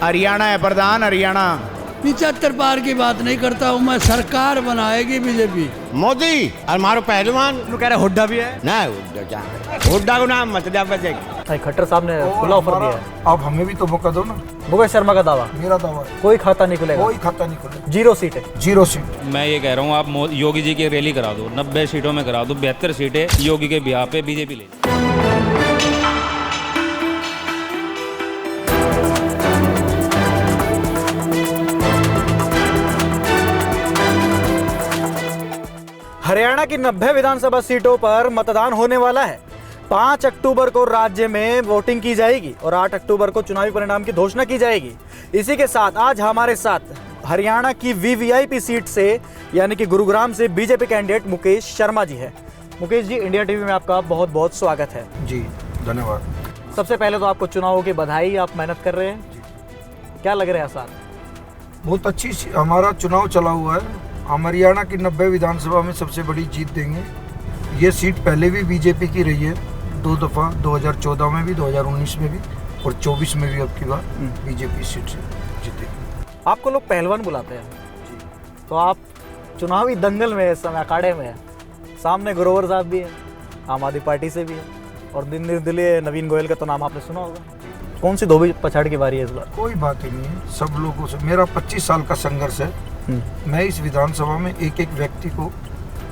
हरियाणा है प्रधान, हरियाणा 75 पार की बात नहीं करता हूँ मैं, सरकार बनाएगी बीजेपी। मोदी और मारो पहलवान कह रहे हुड्डा भी है ना, हुड्डा को नाम मत दिया बचेगा। खट्टर साहब ने खुला ऑफर दिया है। अब हमें भी तो मौका दो ना। मुकेश शर्मा का दावा, मेरा दावा है कोई खाता नहीं खुलेगा, कोई खाता नहीं खुलेगा, 0 सीट है। 0 सीट। मैं ये कह रहा हूँ आप योगी जी की रैली करा दो, 90 सीटों में करा दो, 72 सीटें योगी के बिहार पे बीजेपी ले। हरियाणा की 90 विधानसभा सीटों पर मतदान होने वाला है। 5 अक्टूबर को राज्य में वोटिंग की जाएगी और 8 अक्टूबर को चुनावी परिणाम की घोषणा की जाएगी। इसी के साथ आज हमारे साथ हरियाणा की वीवीआईपी सीट से यानी कि गुरुग्राम से बीजेपी कैंडिडेट मुकेश शर्मा जी है। मुकेश जी, इंडिया टीवी में आपका बहुत बहुत स्वागत है। जी धन्यवाद। सबसे पहले तो आपको चुनावों की बधाई, आप मेहनत कर रहे हैं। क्या लग रहा है आसार? बहुत अच्छी हमारा चुनाव चला हुआ है। हम हरियाणा की 90 विधानसभा में सबसे बड़ी जीत देंगे। ये सीट पहले भी बीजेपी की रही है 2 दफ़ा, 2014 में भी, 2019 में भी और 24 में भी। अब की बार बीजेपी सीट से जीतेगी। आपको लोग पहलवान बुलाते हैं, तो आप चुनावी दंगल में इस समय अखाड़े में है। सामने ग्रोवर साहब भी है, आम आदमी पार्टी से भी है, और दिन निर्दलीय नवीन गोयल का तो नाम आपने सुना होगा। कौन सी धोबी पछाड़ की बारी है इस बार? कोई बात ही नहीं है। सब लोगों से मेरा 25 साल का संघर्ष है। मैं इस विधानसभा में एक एक व्यक्ति को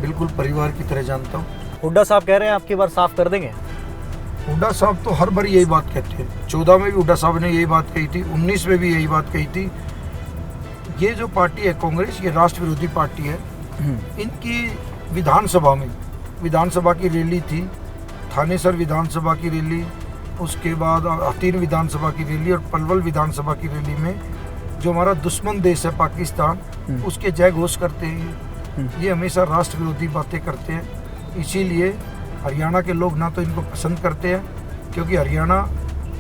बिल्कुल परिवार की तरह जानता हूँ। हुड्डा साहब कह रहे हैं आपकी बार साफ कर देंगे। हुड्डा साहब तो हर बार यही बात कहते हैं। 14 में भी हुड्डा साहब ने यही बात कही थी, 19 में भी यही बात कही थी। ये जो पार्टी है कांग्रेस, ये राष्ट्र विरोधी पार्टी है। इनकी विधानसभा की रैली थी, थानेसर विधानसभा की रैली, उसके बाद हथीन विधानसभा की रैली और पलवल विधानसभा की रैली में जो हमारा दुश्मन देश है पाकिस्तान, उसके जय घोष करते हैं। ये हमेशा राष्ट्र विरोधी बातें करते हैं। इसीलिए हरियाणा के लोग ना तो इनको पसंद करते हैं, क्योंकि हरियाणा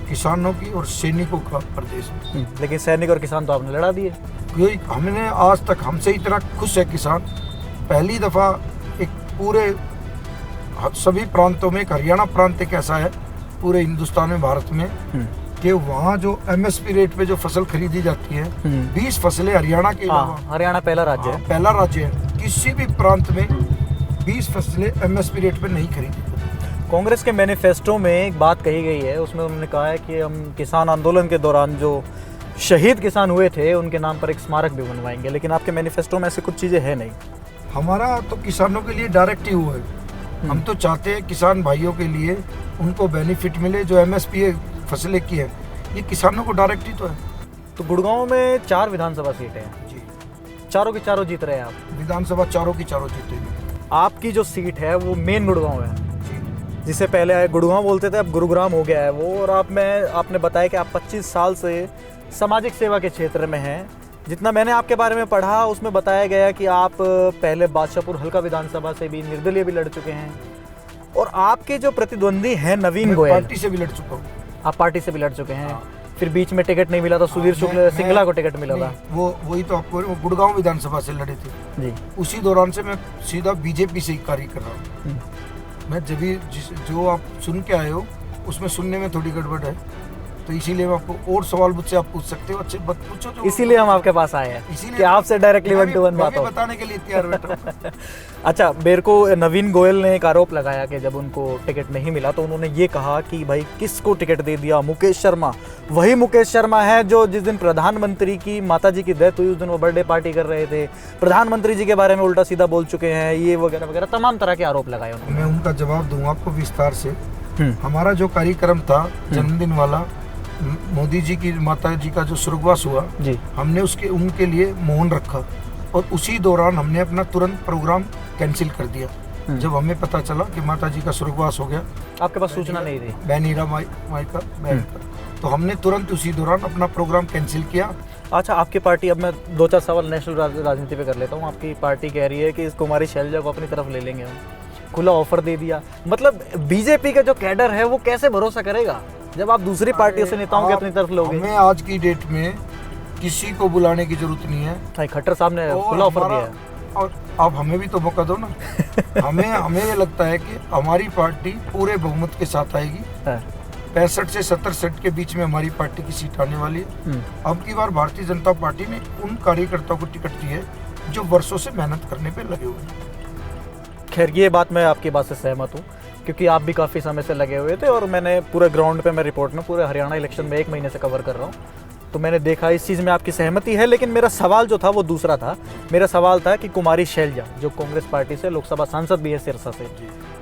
किसानों की और सैनिकों का प्रदेश है। लेकिन सैनिक और किसान तो आपने लड़ा दिए। यही हमने आज तक, हमसे इतना खुश है किसान। पहली दफ़ा एक पूरे सभी प्रांतों में एक हरियाणा प्रांत एक ऐसा है पूरे हिंदुस्तान में, भारत में, कि वहाँ जो एमएसपी रेट पे जो फसल खरीदी जाती है, 20 फसलें हरियाणा के अलावा, हरियाणा पहला राज्य है। पहला राज्य है। किसी भी प्रांत में 20 फसलें एमएसपी रेट पे नहीं खरीदी। कांग्रेस के मैनिफेस्टो में एक बात कही गई है, उसमें उन्होंने कहा है कि हम किसान आंदोलन के दौरान जो शहीद किसान हुए थे उनके नाम पर एक स्मारक भी बनवाएंगे। लेकिन आपके मैनिफेस्टो में ऐसी कुछ चीज़ें है नहीं। हमारा तो किसानों के लिए डायरेक्ट ही हुआ है। हम तो चाहते हैं किसान भाइयों के लिए उनको बेनिफिट मिले। जो एमएसपी फसलें की है, ये किसानों को डायरेक्ट ही तो है। तो गुड़गांव में 4 विधानसभा सीटें हैं जी, चारों की चारों जीत रहे हैं आप। विधानसभा चारों की चारों जीतेगी। आपकी जो सीट है वो मेन गुड़गांव है, जी, जिसे पहले गुड़गांव बोलते थे, अब गुरुग्राम हो गया है वो। और आपने बताया कि आप 25 साल से सामाजिक सेवा के क्षेत्र में हैं। जितना मैंने आपके बारे में पढ़ा उसमें बताया गया कि आप पहले बादशाहपुर हल्का विधानसभा से भी निर्दलीय भी लड़ चुके हैं, और आपके जो प्रतिद्वंदी हैं नवीन गोयल, पार्टी से भी लड़ चुका हूँ। आप पार्टी से भी लड़ चुके हैं। फिर बीच में टिकट नहीं मिला था, सुधीर शुक्ल सिंगला को टिकट मिला था। वही तो आपको, वो गुड़गांव विधानसभा से लड़े थे जी। उसी दौरान से मैं सीधा बीजेपी से ही कार्य कर रहा हूँ। मैं जो आप सुन के आए हो उसमें सुनने में थोड़ी गड़बड़ है, तो इसीलिए मैं आपको और सवाल मुझसे आप पूछ सकते हो, अच्छे बात पूछो। जो इसीलिए हम आपके पास आए हैं कि आपसे डायरेक्टली 1 to 1 बात हो। बताने के लिए तैयार बैठा हूं। अच्छा, मेरे को नवीन गोयल ने एक आरोप लगाया कि जब उनको टिकट नहीं मिला तो उन्होंने ये कहा कि भाई किसको टिकट दे दिया, मुकेश शर्मा। वही मुकेश शर्मा है जो जिस दिन प्रधानमंत्री की माताजी की डेथ हुई उस दिन वो बर्थडे पार्टी कर रहे थे, प्रधानमंत्री जी के बारे में उल्टा सीधा बोल चुके हैं, ये वगैरह वगैरह तमाम तरह के आरोप लगाए उन्होंने। मैं उनका जवाब दूंगा आपको विस्तार से। हमारा जो कार्यक्रम था जन्मदिन वाला, मोदी जी की माता जी का जो स्वर्गवास हुआ जी, हमने उनके लिए मौन रखा, और उसी दौरान हमने अपना तुरंत प्रोग्राम कैंसिल कर दिया। जब हमें पता चला कि माता जी का स्वर्गवास हो गया, आपके पास सूचना नहीं थी, बहनीरा माई का बहन का, तो हमने तुरंत उसी दौरान अपना प्रोग्राम कैंसिल किया। अच्छा, आपकी पार्टी, अब मैं 2-4 सवाल नेशनल राजनीति पे कर लेता हूँ। आपकी पार्टी कह रही है कि कुमारी शैलजा को अपनी तरफ ले लेंगे हम, खुला ऑफर दे दिया। मतलब बीजेपी का जो कैडर है वो कैसे भरोसा करेगा जब आप दूसरी पार्टियों से नेताओं के अपनी तरफ लोगे? हमें आज की डेट में किसी को बुलाने की जरूरत नहीं है। खट्टर साहब ने खुला ऑफर दिया है, और अब हमें भी तो मौका दो ना। हमें ये लगता है कि हमारी पार्टी पूरे बहुमत के साथ आएगी। 65 से 70 सीट के बीच में हमारी पार्टी की सीट आने वाली है। अब की बार भारतीय जनता पार्टी ने उन कार्यकर्ताओं को टिकट दी है जो वर्षों से मेहनत करने पे लगे हुए हैं। खैर ये बात मैं आपकी बात से सहमत हूँ, क्योंकि आप भी काफ़ी समय से लगे हुए थे और मैंने पूरे ग्राउंड पे मैं रिपोर्ट में पूरे हरियाणा इलेक्शन में 1 महीने से कवर कर रहा हूँ, तो मैंने देखा इस चीज़ में आपकी सहमति है। लेकिन मेरा सवाल जो था वो दूसरा था। मेरा सवाल था कि कुमारी शैलजा जो कांग्रेस पार्टी से लोकसभा सांसद भी है सिरसा से,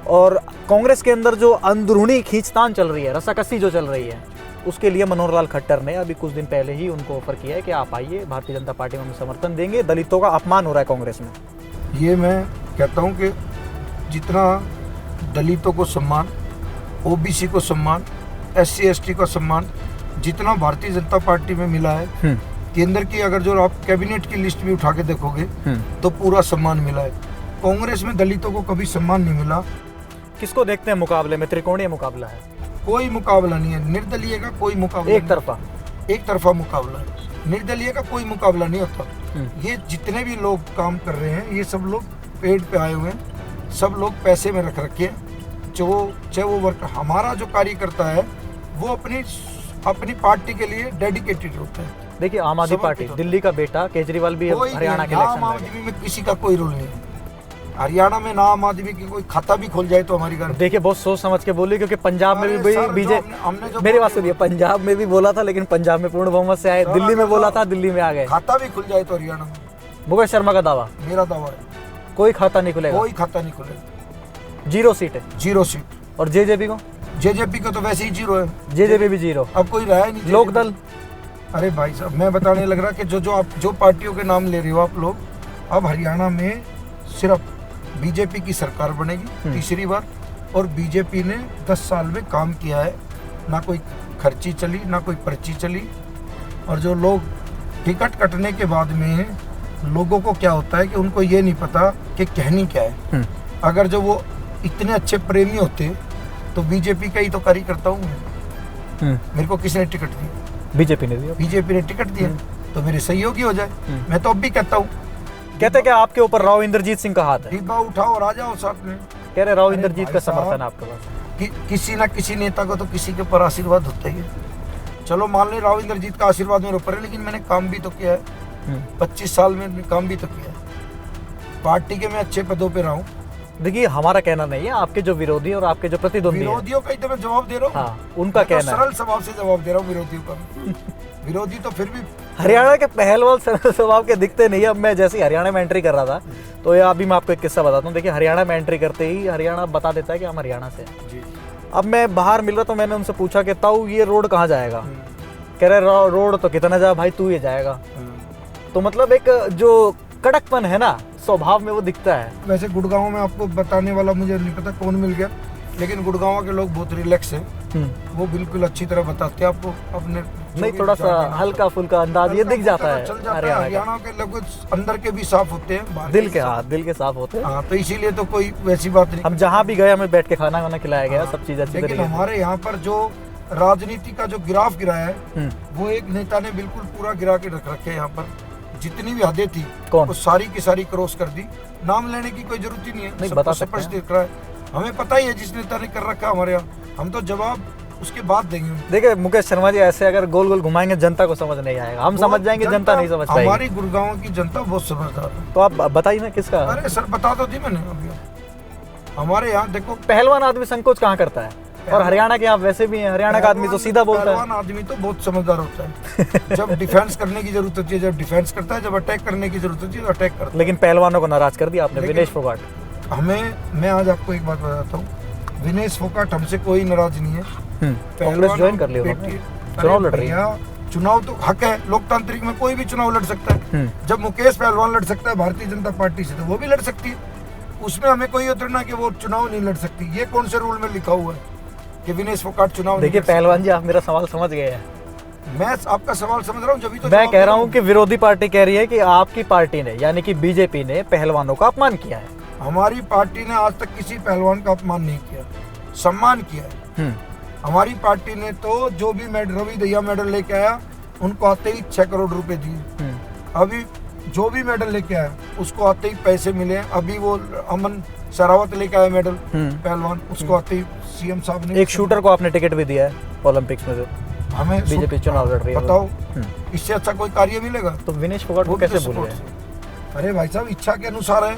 और कांग्रेस के अंदर जो अंदरूनी खींचतान चल रही है, रस्साकसी जो चल रही है, उसके लिए मनोहर लाल खट्टर ने अभी कुछ दिन पहले ही उनको ऑफर किया है कि आप आइए, भारतीय जनता पार्टी में हम समर्थन देंगे, दलितों का अपमान हो रहा है कांग्रेस में। ये मैं कहता हूँ कि जितना दलितों को सम्मान, ओबीसी को सम्मान, SC ST को सम्मान जितना भारतीय जनता पार्टी में मिला है, केंद्र की अगर जो आप कैबिनेट की लिस्ट भी उठा के देखोगे तो पूरा सम्मान मिला है। कांग्रेस में दलितों को कभी सम्मान नहीं मिला। किसको देखते हैं मुकाबले में? त्रिकोणीय मुकाबला है, कोई मुकाबला नहीं है। निर्दलीय का कोई मुकाबला एक तरफा मुकाबला है। निर्दलीय का कोई मुकाबला नहीं होता। ये जितने भी लोग काम कर रहे हैं ये सब लोग पेड़ पे आए हुए हैं, सब लोग पैसे में रख रखे हैं। चाहे वो वर्कर, हमारा जो कार्यकर्ता है वो अपनी पार्टी के लिए डेडिकेटेड होता है। देखिए आम आदमी पार्टी, दिल्ली का बेटा केजरीवाल भी हरियाणा के इलेक्शन में, आम आदमी में किसी का कोई रोल नहीं है। हरियाणा में ना आम आदमी की कोई खाता भी खोल जाए तो हमारी गारंटी। देखिए बहुत सोच समझ के बोलिए, क्योंकि पंजाब में भी बीजेपी, मेरे वास्ते दिया, पंजाब में भी बोला था लेकिन पंजाब में पूर्ण बहुमत से आए, दिल्ली में बोला था दिल्ली में आ गए। खाता भी खुल जाए तो हरियाणा में, मुकेश शर्मा का दावा, मेरा दावा है कोई खाता नहीं खुलेगा, कोई खाता नहीं खुलेगा। 0 सीट है, 0 सीट। और जेजेपी को? जेजेपी को तो वैसे ही 0 है। जेजेपी भी 0। अब कोई रहा ही नहीं। लोकदल? अरे भाई साहब मैं बताने लग रहा कि जो पार्टियों के नाम ले रहे हो आप लोग, अब हरियाणा में सिर्फ बीजेपी की सरकार बनेगी तीसरी बार, और बीजेपी ने 10 साल में काम किया है। ना कोई खर्ची चली, ना कोई पर्ची चली। और जो लोग टिकट कटने के बाद में लोगों को क्या होता है कि उनको ये नहीं पता कि कहनी क्या है। अगर जो वो इतने अच्छे प्रेमी होते तो बीजेपी का ही तो कार्यकर्ता हूँ मैं। मेरे को किसने टिकट दिया? बीजेपी ने दिया। बीजेपी ने टिकट दिया तो मेरे सहयोगी हो जाए। मैं तो अब भी कहता हूँ। कहते क्या आपके ऊपर राव इंद्रजीत सिंह का हाथ है? डिब्बा उठाओ और आ जाओ साथ में। कह रहे राव इंद्रजीत का समर्थन आपके पास? किसी ना किसी नेता को तो किसी के ऊपर आशीर्वाद होता ही है। चलो मान ले राव इंद्रजीत का आशीर्वाद मेरे ऊपर है, लेकिन मैंने काम भी तो किया है। 25 साल में काम भी तो किया है। पार्टी के मैं अच्छे पदों पे रहा हूँ। देखिए हमारा कहना नहीं है, आपके जो विरोधी और आपके जो प्रतिद्वंदी विरोधियों का ही तो मैं जवाब दे रहा हूँ। हाँ, उनका कहना है। सरल स्वभाव से जवाब दे रहा हूँ विरोधियों का। विरोधी तो फिर भी हरियाणा के पहलवान सरल स्वभाव के दिखते नहीं। अब मैं जैसे ही हरियाणा में एंट्री कर रहा था तो ये अभी मैं आपको एक किस्सा बताता हूँ। देखिए हरियाणा में एंट्री करते ही हरियाणा बता देता है कि हम हरियाणा से हैं। अब मैं बाहर मिल रहा तो मैंने उनसे पूछा कि ताऊ ये रोड कहाँ जाएगा? कह रहे रोड तो कितना जा भाई, तू ये जाएगा। तो मतलब एक जो कड़कपन है ना स्वभाव में वो दिखता है। वैसे गुड़गांव में आपको बताने वाला मुझे नहीं पता कौन मिल गया, लेकिन गुड़गांव के लोग बहुत रिलैक्स हैं। वो बिल्कुल अच्छी तरह बताते हैं आपको अपने। नहीं थोड़ा सा हल्का फुल्का अंदाज ये दिख जाता है। हरियाणा के लोग अंदर के भी साफ होते हैं, दिल के साफ होते हैं। हाँ, तो इसीलिए तो कोई वैसी बात नहीं। हम जहाँ भी गए हमें बैठ के खाना वाना खिलाया गया, सब चीज अच्छी। लेकिन हमारे यहाँ पर जो राजनीति का जो गिराफ गिराया है वो एक नेता ने बिल्कुल पूरा गिरा के रख रखे। यहाँ पर जितनी भी हदें थी वो सारी की सारी क्रॉस कर दी। नाम लेने की कोई जरूरत ही नहीं है, सबको स्पष्ट दिख रहा है। हमें पता ही है जिस नेता ने कर रखा हमारे यहाँ, हम तो जवाब उसके बाद देंगे। देखिए मुकेश शर्मा जी ऐसे अगर गोल गोल घुमाएंगे जनता को समझ नहीं आएगा। हम समझ जाएंगे, जनता नहीं समझ पाएगी। हमारी गुड़गांव की जनता बहुत समझदार है। तो आप बताइए ना किसका? अरे सर बता दो थी मैंने अभी। हमारे यहाँ देखो पहलवान आदमी संकोच कहाँ करता है, और हरियाणा के आप वैसे भी हैं। हरियाणा का आदमी तो सीधा बोलता है। पहलवान आदमी तो बहुत समझदार होता है। जब डिफेंस करने की जरूरत होती है जब डिफेंस करता है, जब अटैक करने की जरूरत होती है तो अटैक करता है। लेकिन पहलवानों को नाराज कर दिया आपने, विनेश फोगाट। मैं आज आपको एक बात बताता हूँ, विनेश फोगाट हमसे कोई नाराज नहीं है। कांग्रेस ज्वाइन कर लिया, चुनाव लड़ रही है। चुनाव तो हक है, लोकतांत्रिक में कोई भी चुनाव लड़ सकता है। जब मुकेश पहलवान लड़ सकता है भारतीय जनता पार्टी से तो वो भी लड़ सकती है। उसमें हमें कोई उतरना कि वो चुनाव नहीं लड़ सकती। ये कौन से रूल में लिखा हुआ है कि विनेश फोगाट चुनाव? देखिए पहलवान जी आप मेरा सवाल समझ गए हैं। मैं आपका सवाल समझ रहा हूँ, जब तो मैं कह रहा हूँ कि विरोधी पार्टी कह रही है कि आपकी पार्टी ने यानी कि बीजेपी ने पहलवानों का अपमान किया है। हमारी पार्टी ने आज तक किसी पहलवान का अपमान नहीं किया, सम्मान किया है। हमारी पार्टी ने तो जो भी रवि दहिया मेडल लेके आया उनको आते ही 6 करोड़ रुपए दिए। अभी जो भी मेडल लेके आया उसको आते ही पैसे मिले। अभी वो अमन शरावत लेके आया मेडल पहलवान, उसको आते ही सीएम साहब ने एक शूटर को आपने टिकट भी दिया है ओलंपिक्स में, जो हमें बीजेपी चुनाव लड़ रही है। बताओ इससे अच्छा कोई कार्य मिलेगा? तो विनेश फोगाट को कैसे भूल गए? अरे भाई साहब, इच्छा के अनुसार है।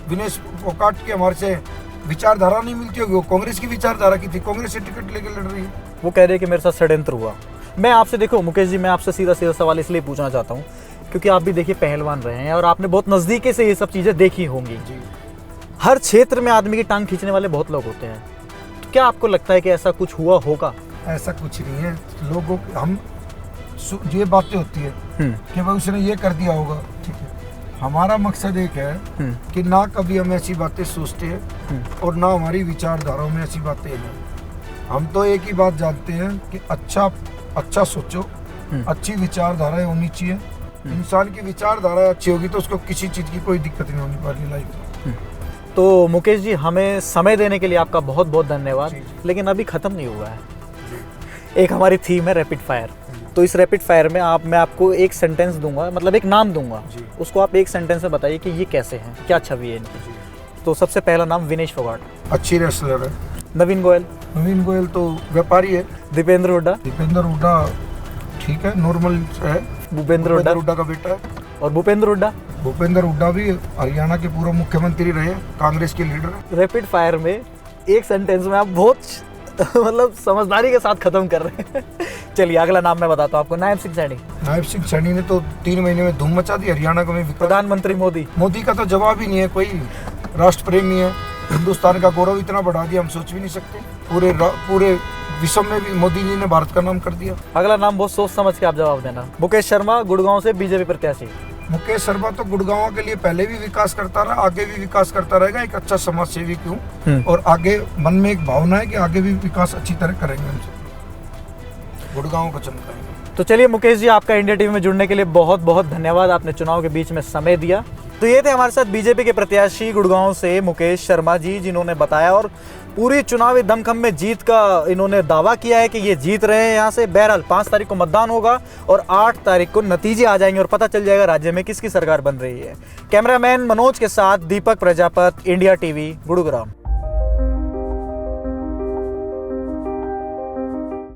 विनेश फोगाट की हमारे से विचारधारा नहीं मिलती होगी, वो कांग्रेस की विचारधारा की थी, कांग्रेस से टिकट लेके लड़ रही है। वो कह रहे हैं कि मेरे साथ षड्यंत्र हुआ। मैं आपसे, देखो मुकेश जी, मैं आपसे सीधा सीधा सवाल इसलिए पूछना चाहता हूँ क्योंकि आप भी देखिए पहलवान रहे हैं और आपने बहुत नज़दीकी से ये सब चीज़ें देखी होंगी। हर क्षेत्र में आदमी की टांग खींचने वाले बहुत लोग होते हैं, तो क्या आपको लगता है कि ऐसा कुछ हुआ होगा? ऐसा कुछ नहीं है। लोगों हम ये बातें होती है कि भाई उसने ये कर दिया होगा, ठीक है। हमारा मकसद एक है कि ना कभी हम ऐसी बातें सोचते हैं और ना हमारी विचारधाराओं में ऐसी बातें हैं। हम तो एक ही बात जानते हैं कि अच्छा सोचो, अच्छी विचारधाराएं होनी चाहिए। इंसान की विचारधारा अच्छी होगी तो उसको किसी चीज़ की कोई दिक्कत नहीं होनी वाली लाइफ में। तो मुकेश जी, हमें समय देने के लिए आपका बहुत बहुत धन्यवाद। लेकिन अभी ख़त्म नहीं हुआ है। एक हमारी थीम है रैपिड फायर, तो इस रैपिड फायर में मैं आपको एक सेंटेंस दूंगा, मतलब एक नाम दूंगा, उसको आप एक सेंटेंस में बताइए कि ये कैसे हैं, क्या छवि है इनकी। तो सबसे पहला नाम विनेश फोगाट। अच्छी रेसलर है। नवीन गोयल। नवीन गोयल तो व्यापारी है। दीपेंद्र हुड्डा। दीपेंद्र हुड्डा ठीक है, नॉर्मल है। भूपेंद्र हुड्डा का बेटा है। और भूपेंद्र हुड्डा। भूपेंद्र हुड्डा भी हरियाणा के पूर्व मुख्यमंत्री रहे, कांग्रेस के लीडर। रैपिड फायर में एक सेंटेंस में आप बहुत मतलब समझदारी के साथ खत्म कर रहे हैं। चलिए अगला नाम मैं बताता हूँ आपको, नायब सिंह सैनी। नायब सिंह सैनी ने तो 3 महीने में धूम मचा दी हरियाणा को। प्रधानमंत्री मोदी। मोदी का तो जवाब ही नहीं है, कोई राष्ट्र प्रेमी है, हिंदुस्तान का गौरव इतना बढ़ा दिया हम सोच भी नहीं सकते। पूरे विश्व में भी मोदी जी ने भारत का नाम कर दिया। अगला नाम बहुत सोच समझ के आप जवाब देना। मुकेश शर्मा, गुड़गांव से बीजेपी प्रत्याशी। मुकेश शर्मा तो गुड़गांव के लिए पहले भी विकास करता रहा, आगे भी विकास करता रहेगा। एक अच्छा समाज सेवी क्यों, और आगे मन में एक भावना है कि आगे भी विकास अच्छी तरह करेंगे, हमसे गुड़गांव को चमकाएंगे। तो चलिए मुकेश जी, आपका इंडिया टीवी में जुड़ने के लिए बहुत बहुत धन्यवाद। आपने चुनाव के बीच में समय दिया। तो ये थे हमारे साथ बीजेपी के प्रत्याशी गुड़गांव से मुकेश शर्मा जी, जिन्होंने बताया और पूरी चुनावी दमखम में जीत का इन्होंने दावा किया है कि ये जीत रहे हैं यहाँ से। बहरहाल 5 तारीख को मतदान होगा और 8 तारीख को नतीजे आ जाएंगे और पता चल जाएगा राज्य में किसकी सरकार बन रही है। कैमरामैन मनोज के साथ दीपक प्रजापत, इंडिया टीवी, गुड़गांव।